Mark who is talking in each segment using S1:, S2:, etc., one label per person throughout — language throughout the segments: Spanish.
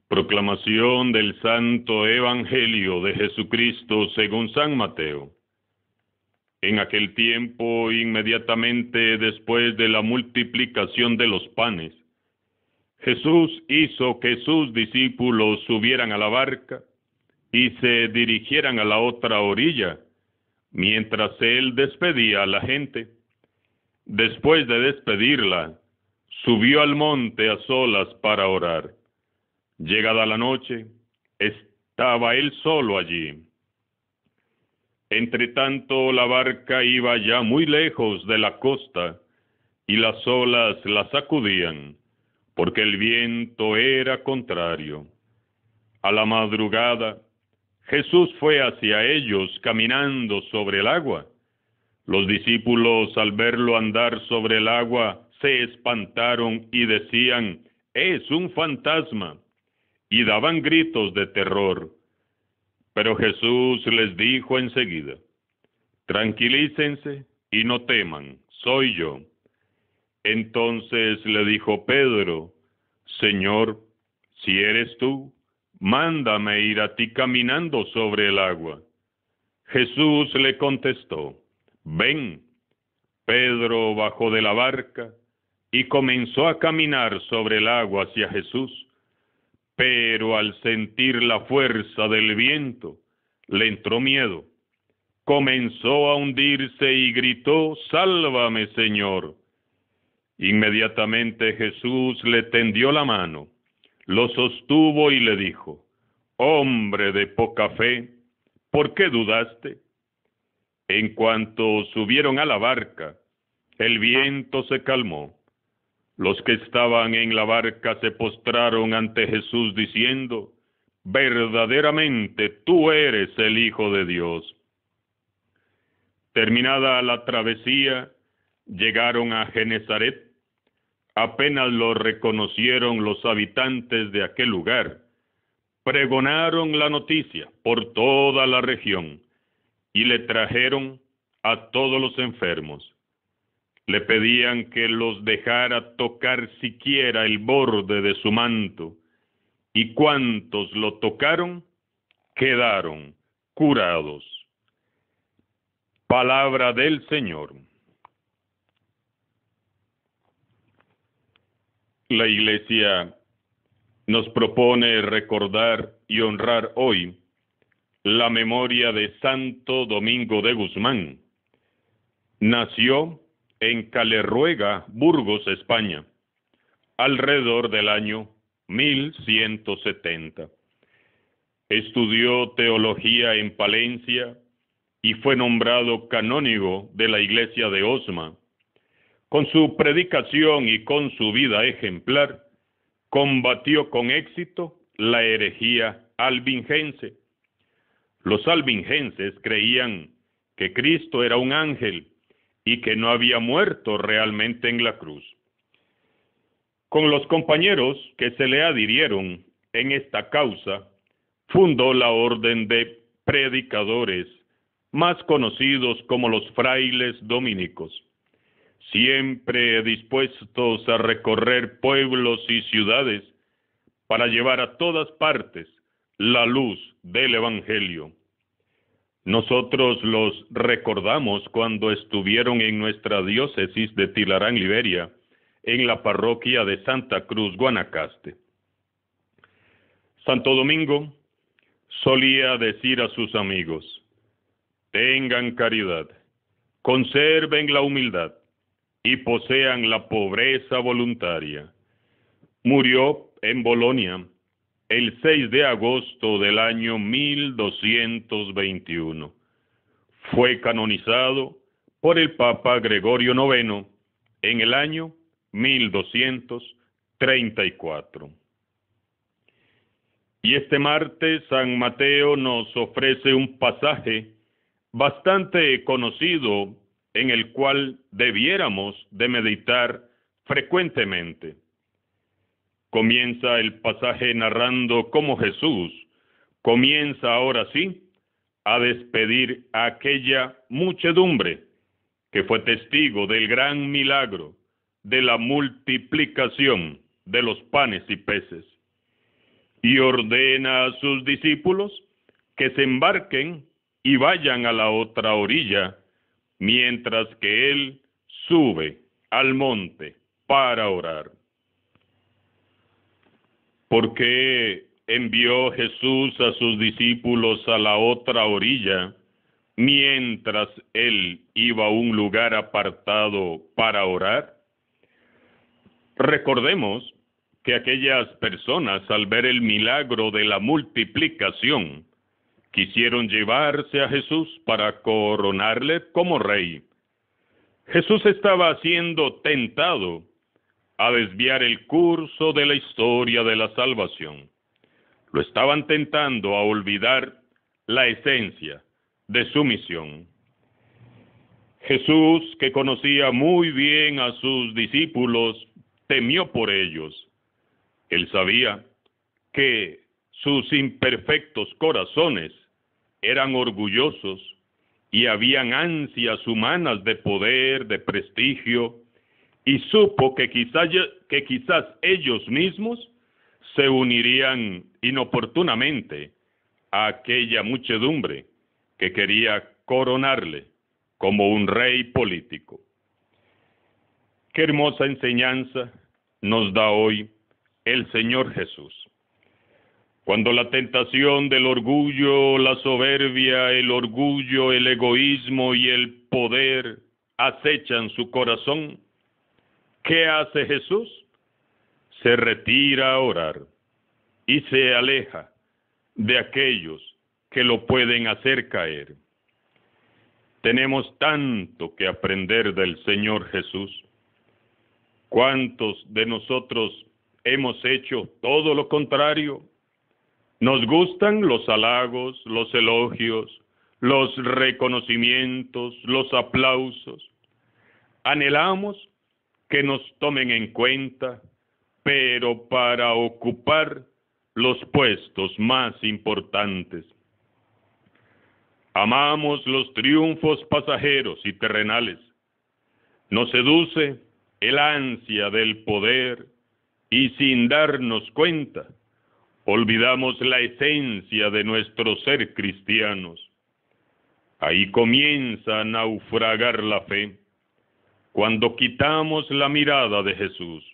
S1: Proclamación del Santo Evangelio de Jesucristo según San Mateo. En aquel tiempo, inmediatamente después de la multiplicación de los panes, Jesús hizo que sus discípulos subieran a la barca y se dirigieran a la otra orilla, mientras él despedía a la gente. Después de despedirla, subió al monte a solas para orar. Llegada la noche, estaba él solo allí. Entretanto, la barca iba ya muy lejos de la costa, y las olas la sacudían, porque el viento era contrario. A la madrugada, Jesús fue hacia ellos caminando sobre el agua. Los discípulos, al verlo andar sobre el agua, se espantaron y decían: «Es un fantasma», y daban gritos de terror. Pero Jesús les dijo enseguida: «Tranquilícense y no teman, soy yo». Entonces le dijo Pedro: «Señor, si eres tú, mándame ir a ti caminando sobre el agua». Jesús le contestó: «Ven». Pedro bajó de la barca y comenzó a caminar sobre el agua hacia Jesús. Pero al sentir la fuerza del viento, le entró miedo. Comenzó a hundirse y gritó: «¡Sálvame, Señor!». Inmediatamente Jesús le tendió la mano, lo sostuvo y le dijo: «Hombre de poca fe, ¿por qué dudaste?». En cuanto subieron a la barca, el viento se calmó. Los que estaban en la barca se postraron ante Jesús diciendo: «Verdaderamente tú eres el Hijo de Dios». Terminada la travesía, llegaron a Genezaret. Apenas lo reconocieron los habitantes de aquel lugar, pregonaron la noticia por toda la región y le trajeron a todos los enfermos. Le pedían que los dejara tocar siquiera el borde de su manto, y cuantos lo tocaron quedaron curados. Palabra del Señor. La Iglesia nos propone recordar y honrar hoy la memoria de Santo Domingo de Guzmán. Nació en Calerruega, Burgos, España, alrededor del año 1170. Estudió teología en Palencia y fue nombrado canónigo de la iglesia de Osma. Con su predicación y con su vida ejemplar, combatió con éxito la herejía albingense. Los albingenses creían que Cristo era un ángel y que no había muerto realmente en la cruz. Con los compañeros que se le adhirieron en esta causa, fundó la orden de predicadores, más conocidos como los frailes dominicos, siempre dispuestos a recorrer pueblos y ciudades para llevar a todas partes la luz del Evangelio. Nosotros los recordamos cuando estuvieron en nuestra diócesis de Tilarán, Liberia, en la parroquia de Santa Cruz, Guanacaste. Santo Domingo solía decir a sus amigos: «Tengan caridad, conserven la humildad y posean la pobreza voluntaria». Murió en Bolonia el 6 de agosto del año 1221. Fue canonizado por el Papa Gregorio IX en el año 1234. Y este martes San Mateo nos ofrece un pasaje bastante conocido en el cual debiéramos de meditar frecuentemente. Comienza el pasaje narrando cómo Jesús comienza ahora sí a despedir a aquella muchedumbre que fue testigo del gran milagro de la multiplicación de los panes y peces. y ordena a sus discípulos que se embarquen y vayan a la otra orilla, mientras que él sube al monte para orar. ¿Por qué envió Jesús a sus discípulos a la otra orilla, mientras él iba a un lugar apartado para orar? Recordemos que aquellas personas, al ver el milagro de la multiplicación, quisieron llevarse a Jesús para coronarle como rey. Jesús estaba siendo tentado a desviar el curso de la historia de la salvación. Lo estaban tentando a olvidar la esencia de su misión. Jesús, que conocía muy bien a sus discípulos, temió por ellos. Él sabía que sus imperfectos corazones eran orgullosos y habían ansias humanas de poder, de prestigio, y supo que quizás ellos mismos se unirían inoportunamente a aquella muchedumbre que quería coronarle como un rey político. Qué hermosa enseñanza nos da hoy el Señor Jesús. Cuando la tentación del orgullo, la soberbia, el orgullo, el egoísmo y el poder acechan su corazón, ¿qué hace Jesús? Se retira a orar y se aleja de aquellos que lo pueden hacer caer. Tenemos tanto que aprender del Señor Jesús. ¿Cuántos de nosotros hemos hecho todo lo contrario? Nos gustan los halagos, los elogios, los reconocimientos, los aplausos. Anhelamos que nos tomen en cuenta, pero para ocupar los puestos más importantes. Amamos los triunfos pasajeros y terrenales. Nos seduce el ansia del poder y sin darnos cuenta, olvidamos la esencia de nuestro ser cristianos. Ahí comienza a naufragar la fe, cuando quitamos la mirada de Jesús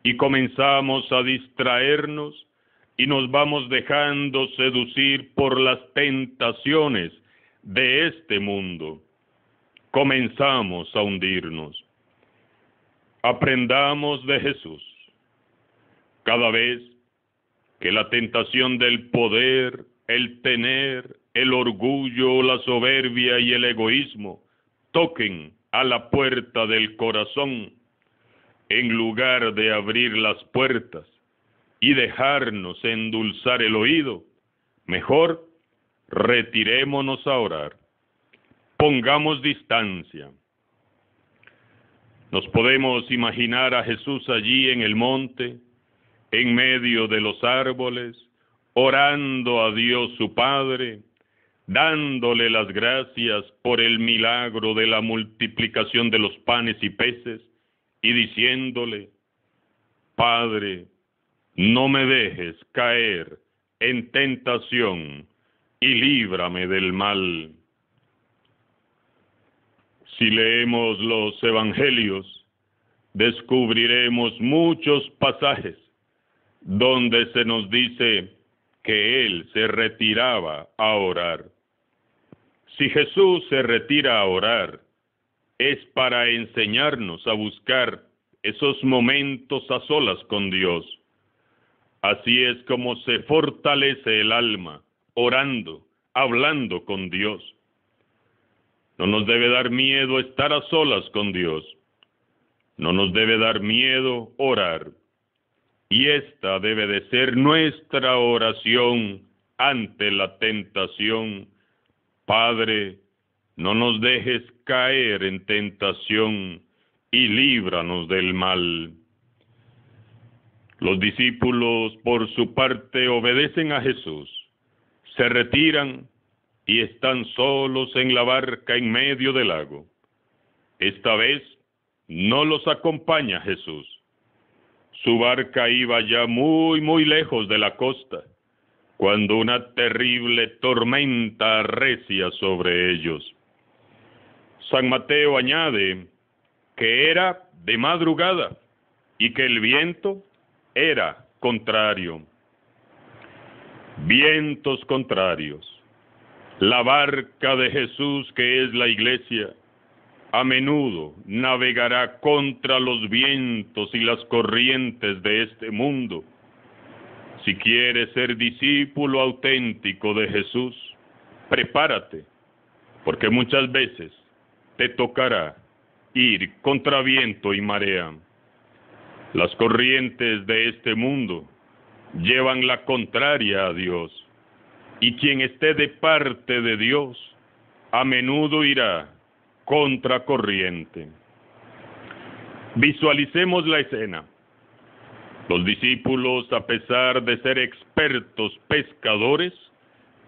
S1: y comenzamos a distraernos y nos vamos dejando seducir por las tentaciones de este mundo. Comenzamos a hundirnos. Aprendamos de Jesús. Cada vez que la tentación del poder, el tener, el orgullo, la soberbia y el egoísmo toquen a la puerta del corazón, en lugar de abrir las puertas y dejarnos endulzar el oído, mejor retirémonos a orar. Pongamos distancia. Nos podemos imaginar a Jesús allí en el monte, en medio de los árboles, orando a Dios su Padre, dándole las gracias por el milagro de la multiplicación de los panes y peces, y diciéndole: Padre, no me dejes caer en tentación y líbrame del mal. Si leemos los evangelios, descubriremos muchos pasajes donde se nos dice que Él se retiraba a orar. Si Jesús se retira a orar, es para enseñarnos a buscar esos momentos a solas con Dios. Así es como se fortalece el alma, orando, hablando con Dios. No nos debe dar miedo estar a solas con Dios. No nos debe dar miedo orar. Y esta debe de ser nuestra oración ante la tentación. Padre, no nos dejes caer en tentación y líbranos del mal. Los discípulos, por su parte, obedecen a Jesús. Se retiran y están solos en la barca en medio del lago. Esta vez no los acompaña Jesús. Su barca iba ya muy, muy lejos de la costa, cuando una terrible tormenta arrecia sobre ellos. San Mateo añade que era de madrugada y que el viento era contrario. Vientos contrarios. La barca de Jesús, que es la iglesia, a menudo navegará contra los vientos y las corrientes de este mundo. Si quieres ser discípulo auténtico de Jesús, prepárate, porque muchas veces te tocará ir contra viento y marea. Las corrientes de este mundo llevan la contraria a Dios, y quien esté de parte de Dios, a menudo irá contracorriente. Visualicemos la escena. Los discípulos, a pesar de ser expertos pescadores,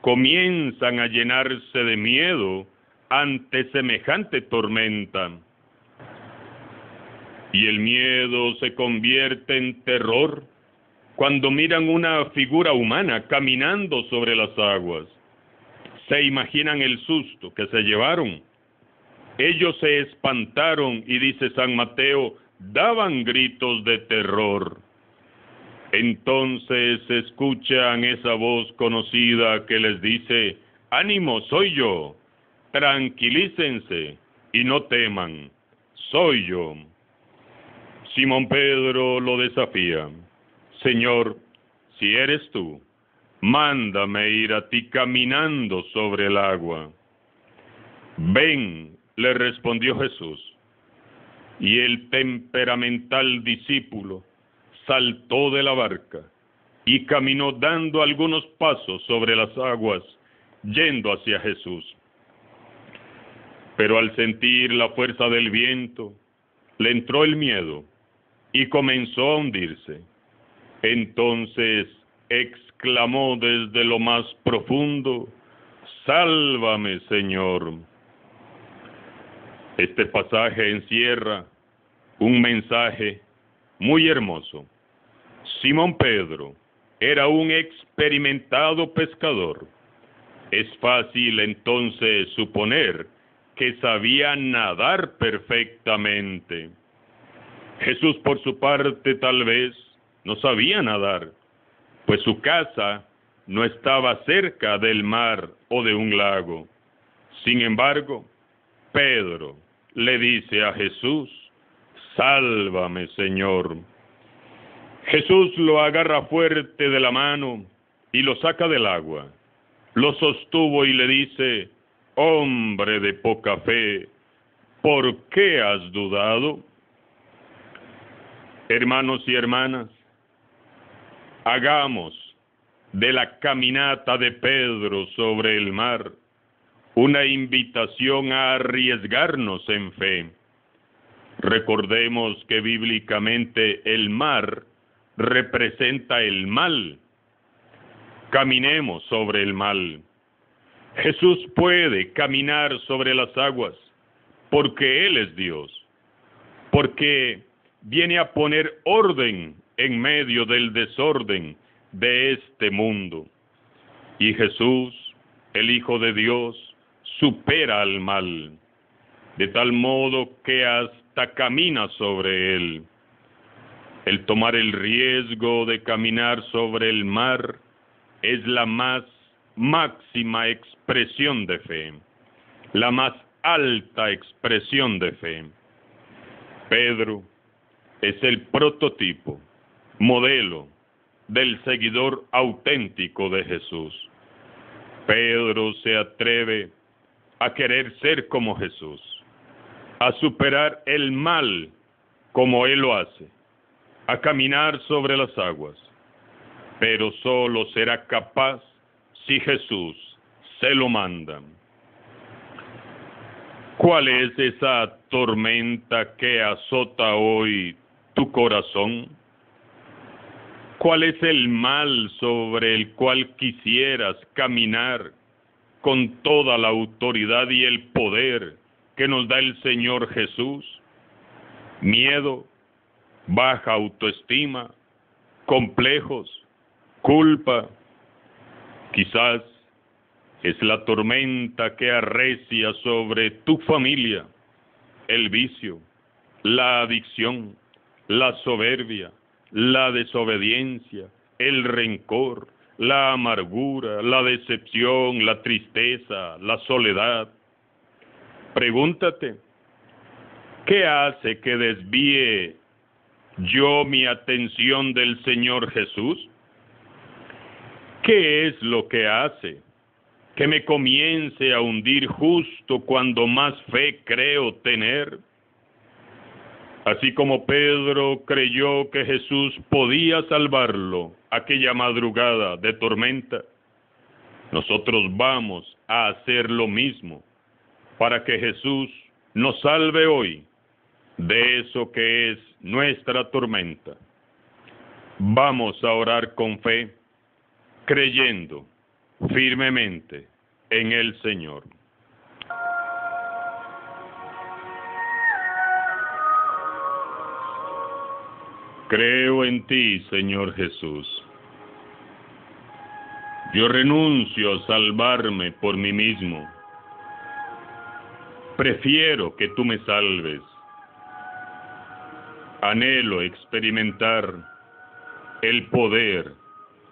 S1: comienzan a llenarse de miedo ante semejante tormenta. Y el miedo se convierte en terror cuando miran una figura humana caminando sobre las aguas. Se imaginan el susto que se llevaron. Ellos se espantaron y, dice San Mateo, daban gritos de terror. Entonces escuchan esa voz conocida que les dice: ánimo, soy yo, tranquilícense y no teman, soy yo. Simón Pedro lo desafía: Señor, si eres tú, mándame ir a ti caminando sobre el agua. Ven, le respondió Jesús. Y el temperamental discípulo saltó de la barca y caminó dando algunos pasos sobre las aguas, yendo hacia Jesús. Pero al sentir la fuerza del viento, le entró el miedo y comenzó a hundirse. Entonces exclamó desde lo más profundo: ¡sálvame, Señor! Este pasaje encierra un mensaje muy hermoso. Simón Pedro era un experimentado pescador. Es fácil entonces suponer que sabía nadar perfectamente. Jesús, por su parte, tal vez no sabía nadar, pues su casa no estaba cerca del mar o de un lago. Sin embargo, Pedro le dice a Jesús: sálvame, Señor. Jesús lo agarra fuerte de la mano y lo saca del agua. Lo sostuvo y le dice: hombre de poca fe, ¿por qué has dudado? Hermanos y hermanas, hagamos de la caminata de Pedro sobre el mar una invitación a arriesgarnos en fe. Recordemos que bíblicamente el mar representa el mal. Caminemos sobre el mal. Jesús puede caminar sobre las aguas porque Él es Dios, porque viene a poner orden en medio del desorden de este mundo. Y Jesús, el Hijo de Dios, supera al mal, de tal modo que hasta camina sobre él. El tomar el riesgo de caminar sobre el mar es la más máxima expresión de fe, la más alta expresión de fe. Pedro es el prototipo, modelo del seguidor auténtico de Jesús. Pedro se atreve a querer ser como Jesús, a superar el mal como Él lo hace, a caminar sobre las aguas, pero solo será capaz si Jesús se lo manda. ¿Cuál es esa tormenta que azota hoy tu corazón? ¿Cuál es el mal sobre el cual quisieras caminar con toda la autoridad y el poder que nos da el Señor Jesús? Miedo, baja autoestima, complejos, culpa. Quizás es la tormenta que arrecia sobre tu familia, el vicio, la adicción, la soberbia, la desobediencia, el rencor, la amargura, la decepción, la tristeza, la soledad. Pregúntate, ¿qué hace que desvíe yo mi atención del Señor Jesús? ¿Qué es lo que hace que me comience a hundir justo cuando más fe creo tener? Así como Pedro creyó que Jesús podía salvarlo aquella madrugada de tormenta, nosotros vamos a hacer lo mismo para que Jesús nos salve hoy de eso que es nuestra tormenta. Vamos a orar con fe, creyendo firmemente en el Señor. Creo en ti, Señor Jesús. Yo renuncio a salvarme por mí mismo. Prefiero que tú me salves. Anhelo experimentar el poder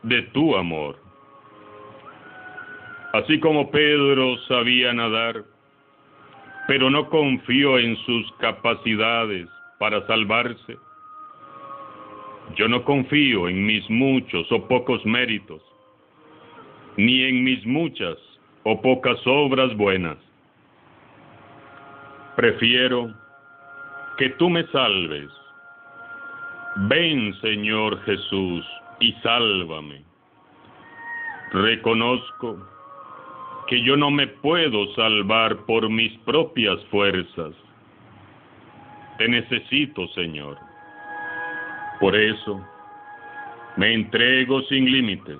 S1: de tu amor. Así como Pedro sabía nadar, pero no confió en sus capacidades para salvarse, yo no confío en mis muchos o pocos méritos, ni en mis muchas o pocas obras buenas. Prefiero que tú me salves. Ven, Señor Jesús, y sálvame. Reconozco que yo no me puedo salvar por mis propias fuerzas. Te necesito, Señor. Por eso, me entrego sin límites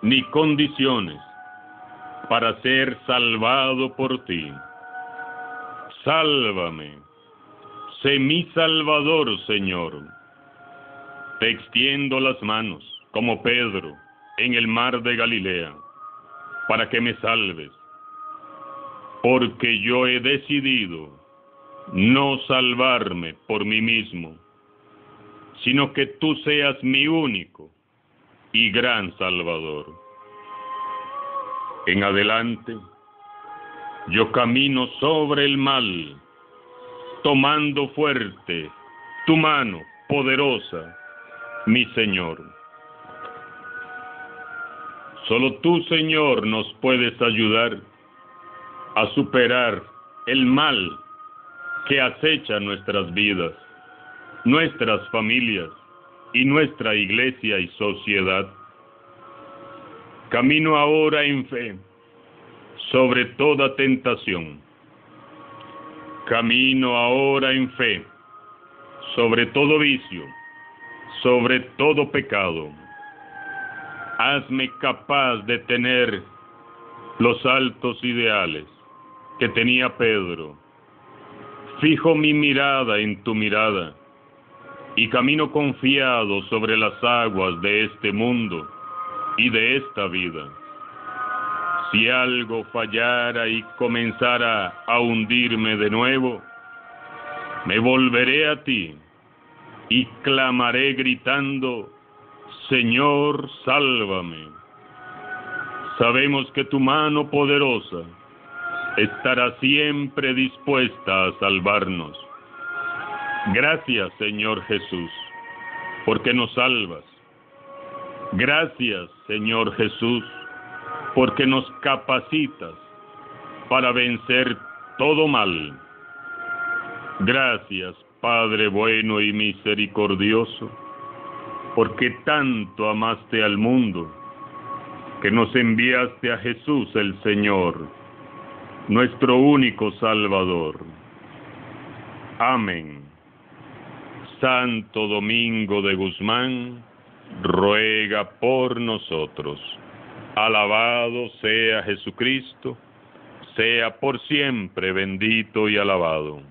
S1: ni condiciones para ser salvado por ti. Sálvame. Sé mi Salvador, Señor. Te extiendo las manos, como Pedro, en el mar de Galilea, para que me salves, porque yo he decidido no salvarme por mí mismo, sino que tú seas mi único y gran Salvador. En adelante, yo camino sobre el mal, tomando fuerte tu mano poderosa, mi Señor. Solo tú, Señor, nos puedes ayudar a superar el mal que acecha nuestras vidas, nuestras familias y nuestra iglesia y sociedad. Camino ahora en fe sobre toda tentación. Camino ahora en fe sobre todo vicio, sobre todo pecado. Hazme capaz de tener los altos ideales que tenía Pedro. Fijo mi mirada en tu mirada y camino confiado sobre las aguas de este mundo y de esta vida. Si algo fallara y comenzara a hundirme de nuevo, me volveré a ti y clamaré gritando: Señor, sálvame. Sabemos que tu mano poderosa estará siempre dispuesta a salvarnos. Gracias, Señor Jesús, porque nos salvas. Gracias, Señor Jesús, porque nos capacitas para vencer todo mal. Gracias, Padre bueno y misericordioso, porque tanto amaste al mundo, que nos enviaste a Jesús el Señor, nuestro único Salvador. Amén. Santo Domingo de Guzmán, ruega por nosotros. Alabado sea Jesucristo, sea por siempre bendito y alabado.